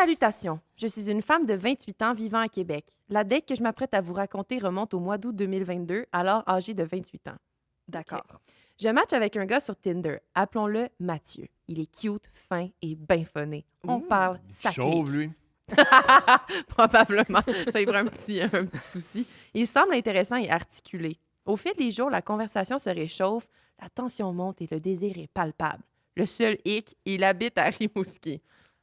Salutations, je suis une femme de 28 ans vivant à Québec. La date que je m'apprête à vous raconter remonte au mois d'août 2022, alors âgée de 28 ans. D'accord. Je match avec un gars sur Tinder, appelons-le Mathieu. Il est cute, fin et bien funné. On parle sacré. Chauve, lui. Probablement, ça y prend un petit souci. Il semble intéressant et articulé. Au fil des jours, la conversation se réchauffe, la tension monte et le désir est palpable. Le seul hic, il habite à Rimouski.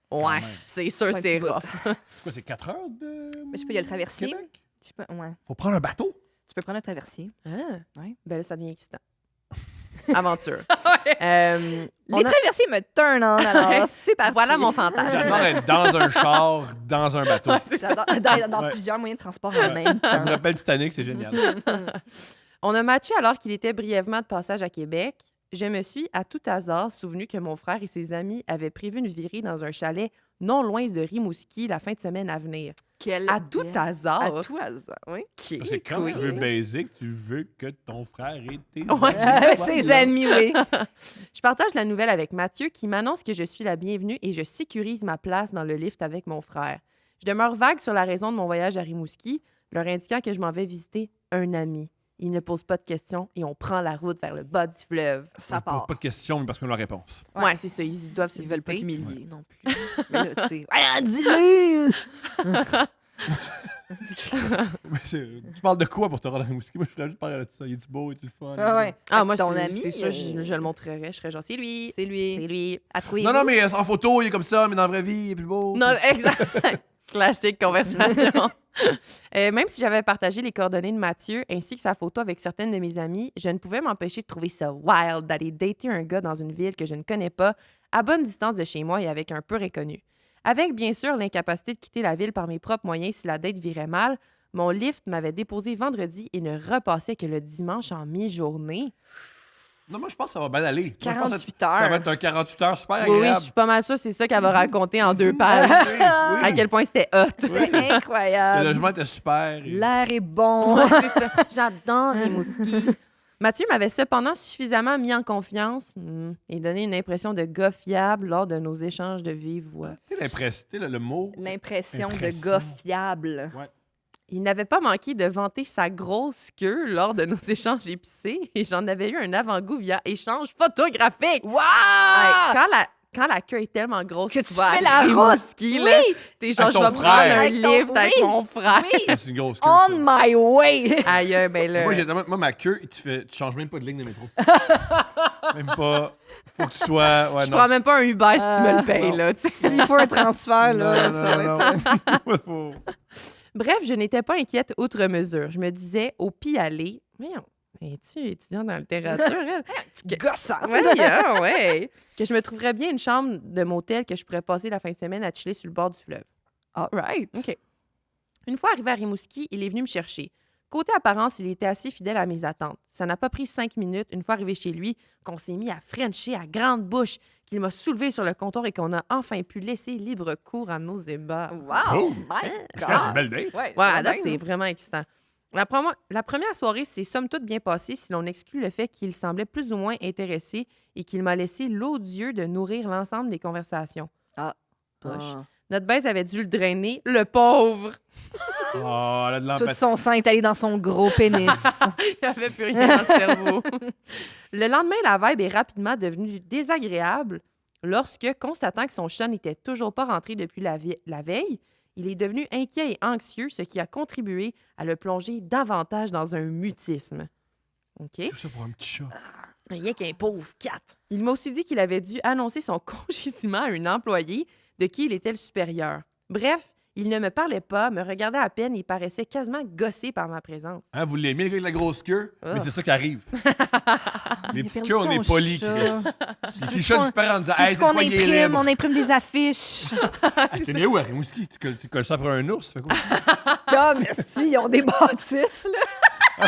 Ouais, même. c'est sûr, C'est un c'est petit bout. rough. C'est quoi, c'est 4 heures de. Mais je peux y aller le traversier. Québec? Je peux, ouais. Faut prendre un bateau. Tu peux prendre le traversier. Ah, Ouais. ben là, ça devient excitant. Aventure. Les traversiers me turn on, alors c'est parti. Voilà mon fantasme. J'adore être dans un char, dans un bateau. Ouais, c'est ça. J'adore dans Ouais. plusieurs moyens de transport en même Ça me temps. rappelle Titanic, c'est génial. On a matché alors qu'il était brièvement de passage à Québec. Je me suis, à tout hasard, souvenu que mon frère et ses amis avaient prévu une virée dans un chalet non loin de Rimouski la fin de semaine à venir. Quel À tout bel- hasard. À tout hasard, oui. Parce que quand Oui. tu veux baiser, tu veux que ton frère et tes Ouais, amis soient Ses là. amis, oui. Je partage la nouvelle avec Mathieu qui m'annonce que je suis la bienvenue et je sécurise ma place dans le lift avec mon frère. Je demeure vague sur la raison de mon voyage à Rimouski, leur indiquant que je m'en vais visiter un ami. Ils ne posent pas de questions et on prend la route vers le bas du fleuve. Ça On pose part. pas de questions, mais parce qu'on a la réponse. Ouais. Ouais, c'est ça, ils doivent se Ils veulent pas douter. t'humilier non plus. Mais là, tu sais. Ah, dis-le! Mais tu parles de quoi pour te rendre à Rimouski? Moi, je voudrais juste parler de ça. Il est beau, il est le fun. Ah ouais. Ah, moi, ton c'est ami, c'est sûr, je le montrerais. Je serais genre, c'est lui. C'est lui. C'est lui. Approuvez-vous. Non, non, mais en photo, il est comme ça, mais dans la vraie vie, il est plus beau. Non, exact. Classique conversation. Même si j'avais partagé les coordonnées de Mathieu ainsi que sa photo avec certaines de mes amies, je ne pouvais m'empêcher de trouver ça wild d'aller dater un gars dans une ville que je ne connais pas, à bonne distance de chez moi et avec un peu inconnu. Avec bien sûr l'incapacité de quitter la ville par mes propres moyens si la date virait mal, mon lift m'avait déposé vendredi et ne repassait que le dimanche en mi-journée. Non, moi, je pense que ça va bien aller. Moi, je pense que 48 Ça heures. va être un 48 heures super Oui, oui, je agréable. suis pas mal sûre, c'est ça qu'elle va raconter en 2 pages. Oui, À oui. quel point c'était hot. C'est Le incroyable. logement était super. L'air est bon. Ouais, c'est ça. J'adore Rimouski. Mathieu m'avait cependant suffisamment mis en confiance et donné une impression de gars fiable lors de nos échanges de vive voix. Tu sais, l'impression, tu sais, le mot. L'impression de Impression. gars fiable. Il n'avait pas manqué de vanter sa grosse queue lors de nos échanges épicés et j'en avais eu un avant-goût via échange photographique. Wow! Hey, quand la queue est tellement grosse Que tu vas fais à la Rimouski, là, Oui! t'es genre, Avec je vais ton prendre un frère. Avec ton- lift avec oui. mon frère. Oui! C'est une grosse queue. On ça. my way! Aïe, ben là. Moi, ma queue, tu changes même pas de ligne de métro. Même pas. Faut que tu sois. Ouais, je non. prends même pas un Uber si tu me le payes, non. là. tu sais. S'il faut un transfert, là, Non, ça va non, être... non. Faut- Bref, je n'étais pas inquiète outre mesure. Je me disais, au pis aller, voyons, es-tu étudiante en littérature, elle? Gossant! Voyons, ouais. Que je me trouverais bien une chambre de motel que je pourrais passer la fin de semaine à chiller sur le bord du fleuve. All right. OK. Une fois arrivé à Rimouski, il est venu me chercher. Côté apparence, il était assez fidèle à mes attentes. Ça n'a pas pris 5 minutes, une fois arrivé chez lui, qu'on s'est mis à frencher à grande bouche, qu'il m'a soulevé sur le comptoir et qu'on a enfin pu laisser libre cours à nos ébats. Wow! Cool. My Je pense que c'est une God! belle date. Ouais, Ouais, à date, bien, c'est là. vraiment excitant. La première soirée s'est somme toute bien passée si l'on exclut le fait qu'il semblait plus ou moins intéressé et qu'il m'a laissé l'odieux de nourrir l'ensemble des conversations. Poche. Ah. Notre baise avait dû le drainer, le pauvre! Oh, elle a de Tout l'empathie. son sang est allé dans son gros pénis. Il n'y avait plus rien dans le cerveau. Le lendemain, la vibe est rapidement devenue désagréable lorsque, constatant que son chat n'était toujours pas rentré depuis la veille, il est devenu inquiet et anxieux, ce qui a contribué à le plonger davantage dans un mutisme. OK? Tout ça pour un petit chat. Rien qu'un pauvre cat. Il m'a aussi dit qu'il avait dû annoncer son congédiement à un employé de qui il était le supérieur. Bref, il ne me parlait pas, me regardait à peine et paraissait quasiment gossé par ma présence. Hein, vous l'aimez, le gars avec la grosse queue? Ah. Mais c'est ça qui arrive. Les Il a petites perdu queues, on son est polis, chat. Chris. Les petits chats disparaissent en disant Tu veux hey, c'est qu'on quoi, il est imprime? libre. On imprime des affiches. T'es né où à Rimouski? Tu colles ça après un ours? Fait quoi? Tom, si, ils ont des bâtisses, là.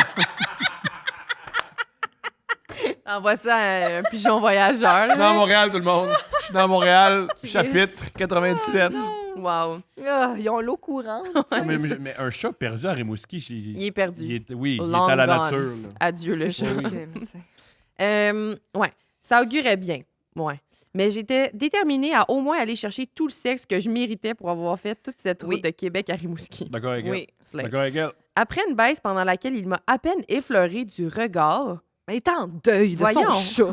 Envoie ça à un pigeon voyageur. Je suis dans là. Montréal, tout le monde. Je suis dans Montréal, chapitre 97. Wow. Ah, ils ont l'eau courante. Mais un chat perdu à Rimouski, Il est perdu. oui, il est Long à la gone. nature. là. Adieu le chat. Oui, Ok, Ouais, ça augurait bien. Ouais. Mais j'étais déterminée à au moins aller chercher tout le sexe que je méritais pour avoir fait toute cette route Oui. de Québec à Rimouski. D'accord avec elle. Oui. Slay. D'accord avec elle. Après une baisse pendant laquelle il m'a à peine effleuré du regard, Mais il est en deuil de Voyons. son chat.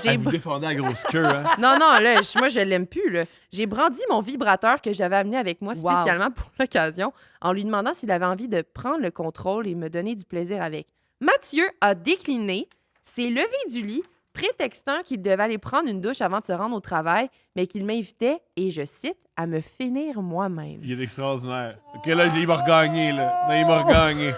j'ai Elle vous défendait à grosse queue, hein? Non, là, moi, je l'aime plus. Là. J'ai brandi mon vibrateur que j'avais amené avec moi Wow. spécialement pour l'occasion en lui demandant s'il avait envie de prendre le contrôle et me donner du plaisir avec. Mathieu a décliné, s'est levé du lit, prétextant qu'il devait aller prendre une douche avant de se rendre au travail, mais qu'il m'invitait, et je cite, à me finir moi-même. Il est extraordinaire. OK, là, il m'a regagné, là. Non, il m'a regagné.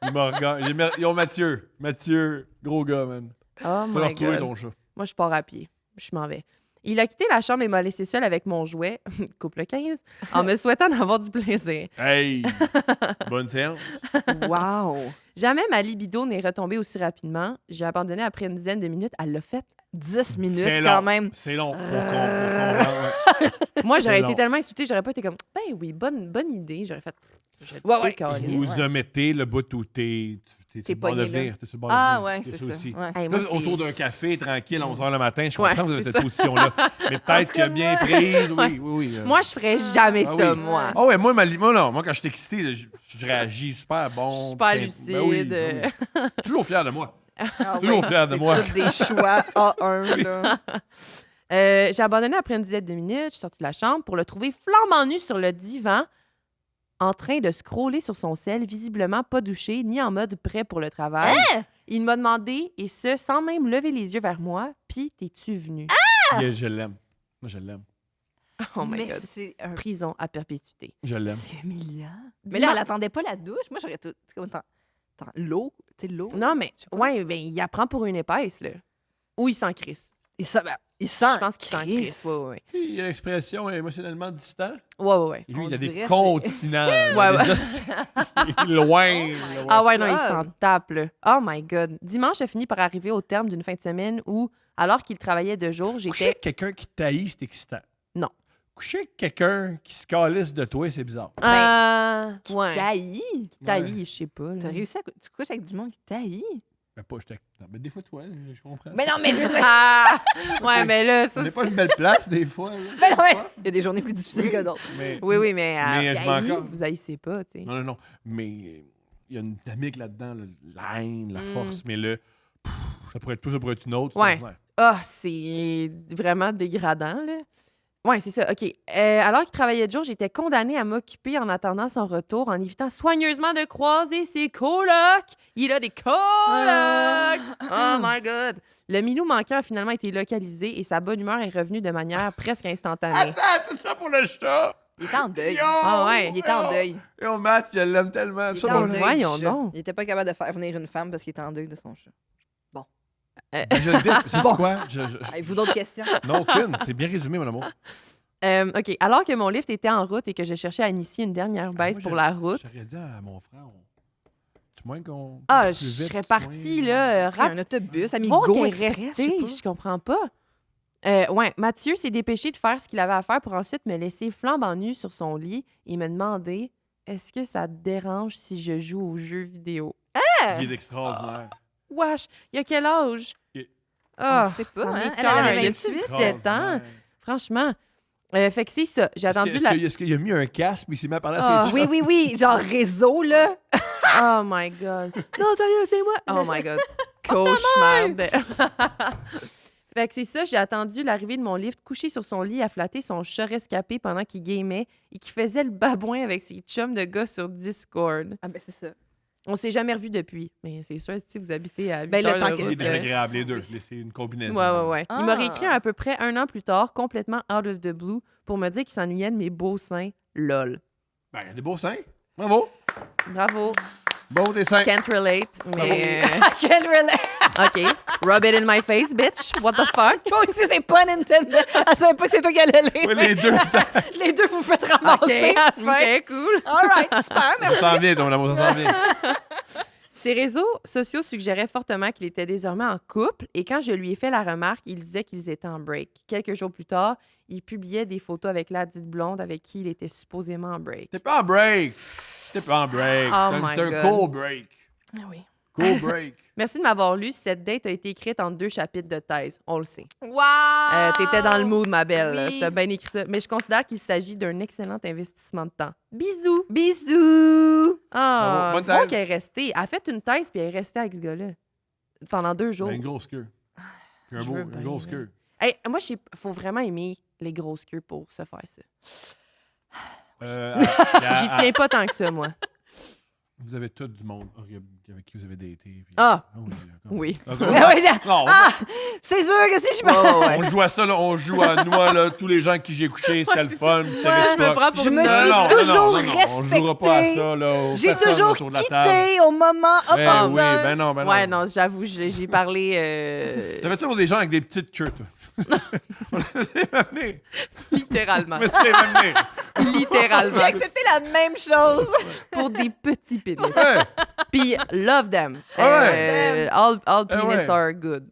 Il m'a regagné. Yo, Mathieu. Mathieu, gros gars, man. Oh Tu vas le my retrouver, God. ton chat. Moi, je pars à pied. Je m'en vais. Il a quitté la chambre et m'a laissé seule avec mon jouet, couple 15, en me souhaitant d'avoir du plaisir. Hey! Bonne séance. Wow. Jamais ma libido n'est retombée aussi rapidement. J'ai abandonné après une dizaine de minutes. Elle l'a fait. 10 minutes C'est quand long. même. C'est long. Pour comprendre, ouais. Moi, j'aurais C'est été long. tellement insultée, j'aurais pas été comme, ben oui, bonne idée. J'aurais fait, je Ouais. décalisse. Vous omettez le bout où t'es sur le bord de pogné là. venir. T'es sur le bord de Ah, venir. ouais, Il y a c'est ça. aussi. Ouais. Hey, Là, moi, c'est- autour d'un café, tranquille, à 11h le matin, je Ouais, comprends que vous avez c'est cette ça. position-là. Mais peut-être que bien prise, Ouais. oui. Moi, je ferais jamais Ah ça, oui. moi. Ah ouais, moi, moi, quand je suis excité, là, je réagis super bon. Super puis lucide. ben oui. Toujours fier de moi. Ah Toujours ouais, fier de c'est moi. tous des choix A1, là. J'ai abandonné après une dizaine de minutes. Je suis sortie de la chambre pour le trouver flambant nu sur le divan, en train de scroller sur son sel, visiblement pas douché, ni en mode prêt pour le travail. Il m'a demandé, et ce, sans même lever les yeux vers moi, « Puis, t'es-tu venu? Je l'aime. Moi, je l'aime. Oh my Mais God. c'est un... Prison à perpétuité. Je l'aime. C'est humiliant. Mais Dis-moi- là, elle attendait pas la douche. Moi, j'aurais tout... C'est comme l'eau. Tu sais, l'eau. Non, mais, Je sais pas. ouais, ben, il apprend pour une épaisse, là. Ou il s'en crisse. Il sent Je pense qu'il s'en crisse. Ouais, ouais, Tu sais, il y a l'expression émotionnellement distant. ouais. Et lui, On il a des dirait continents. Ouais, ouais. Loin. Ah ouais, non, il God. s'en tape, là. Oh my God. Dimanche a fini par arriver au terme d'une fin de semaine où, alors qu'il travaillait 2 jours, Coucher j'étais... avec quelqu'un qui taillit, c'est excitant. Non. Coucher avec quelqu'un qui se calisse de toi, c'est bizarre. Qui Ouais. taillit. Taillis, je sais pas. là. T'as réussi à... Tu couches avec du monde qui taillit. Mais pas, non, mais des fois, toi, je comprends. Mais non, mais je veux dire... Ah! Ouais, mais là, ça, On n'est c'est... pas une belle place, des fois. Là. Mais non, mais... Il y a des journées plus difficiles que d'autres. Mais, Oui, mais... Mais je m'en taillis, encore. vous haïssez pas, tu sais. Non. Mais il y a une dynamique là-dedans, là, la haine, la force. Mais là, ça pourrait être plus, ça pourrait être une autre. Ouais. ordinaire. Ah, c'est vraiment dégradant, là. Ouais, c'est ça. OK. Alors qu'il travaillait de jour, j'étais condamnée à m'occuper en attendant son retour, en évitant soigneusement de croiser ses colocs. Il a des colocs! Oh my God! Le minou manquant a finalement été localisé et sa bonne humeur est revenue de manière presque instantanée. Attends, tout ça pour le chat! Il était en deuil. Yo! Ah ouais. Il était en deuil. Yo, Matt, je l'aime tellement. Il Ça, était en mon- deuil voyons du chat. donc. Il était pas capable de faire venir une femme parce qu'il était en deuil de son chat. Je le dis. C'est quoi? Avez-vous d'autres questions? Non, aucune. C'est bien résumé, mon amour. OK. Alors que mon lift était en route et que je cherchais à initier une dernière baisse Moi, pour j'aurais- la route, J'aurais dit à mon frère, tu moins qu'on. ah, plus je vite, serais tu partie, moins- là, Pris un autobus, Vont Amigo qu'elle Express, rester, je sais je comprends pas. Ouais, Mathieu s'est dépêché de faire ce qu'il avait à faire pour ensuite me laisser flambant nu sur son lit et me demander est-ce que ça te dérange si je joue aux jeux vidéo? Il est extraordinaire. Wesh, il a quel âge? Il- Ah, On sait pas, ça hein? m'écoeure. Elle avait Il a 28. 17 ans. Franchement. Fait que c'est ça. J'ai attendu la... Est-ce qu'il a mis un casque et il s'est mis à parler Ah. à ses Oui, oui, oui. Genre réseau, là. Oh my God. Non, sérieux, c'est moi. Oh my God. Cauchemar. Fait que c'est ça, j'ai attendu l'arrivée de mon lift couché sur son lit à flatter son chat rescapé pendant qu'il gamait et qui faisait le babouin avec ses chums de gars sur Discord. Ah, ben c'est ça. On s'est jamais revus depuis, mais c'est sûr, si vous habitez à 8 Ben, le heures temps de que- route, Il est désagréable, les deux. C'est une combinaison. Ouais. Il m'a Ah. réécrit à peu près 1 an plus tard, complètement out of the blue, pour me dire qu'il s'ennuyait de mes beaux seins. Lol. Ben, il y a des beaux seins. Bravo. Bravo. Bon dessin. Can't relate, mais... Quel relais. OK. Rub it in my face, bitch. What the fuck? Toi aussi, c'est pas Nintendo. Elle savait pas que c'est toi qui allais lire. Oui, les deux. Les deux vous faites ramasser à la fin. OK, cool. All right, super, Ça merci. s'en vient, ton amour, ça s'en vient. Ses réseaux sociaux suggéraient fortement qu'il était désormais en couple et quand je lui ai fait la remarque, il disait qu'ils étaient en break. Quelques jours plus tard, il publiait des photos avec la dite blonde avec qui il était supposément en break. T'es pas en break. T'es pas en break. Oh T'es my un God. cold break. Ah oui. Go break. Merci de m'avoir lu. Cette date a été écrite en 2 chapitres de thèse. On le sait. Wow! T'étais dans le mood, ma belle. Oui. T'as bien écrit ça. Mais je considère qu'il s'agit d'un excellent investissement de temps. Bisous! Bisous! Ah, Bravo. Bonne bon thèse. qu'elle est restée. Elle a fait une thèse, puis elle est restée avec ce gars-là. Pendant 2 jours. Ben, une grosse queue. Puis Je veux bien, une grosse là. queue. Hey, moi, il faut vraiment aimer les grosses queues pour se faire ça. J'y tiens pas tant que ça, moi. Vous avez tout du monde avec qui vous avez daté. Puis... Ah! oui. Oui. Non, C'est sûr que si je me... Ouais, ouais. on joue à ça, là, on joue à moi, là, tous les gens avec qui j'ai couché, c'était le fun, c'était Moi, je me réciproque. prends pour Je une me meuf. suis toujours On jouera pas à respectée. ça, là. J'ai personne toujours autour de la table. quitté au moment Ben opportun. oui, ben non, ben non. Ouais, non, j'avoue, j'ai parlé T'avais-tu pour des gens avec des petites queues, toi? On laissait m'amener. littéralement. Mais c'est m'amener. J'ai Littéralement. accepté la même chose. Pour des petits pénis. Ouais. Puis, love them. Ah ouais. All Ah penis ouais. are good.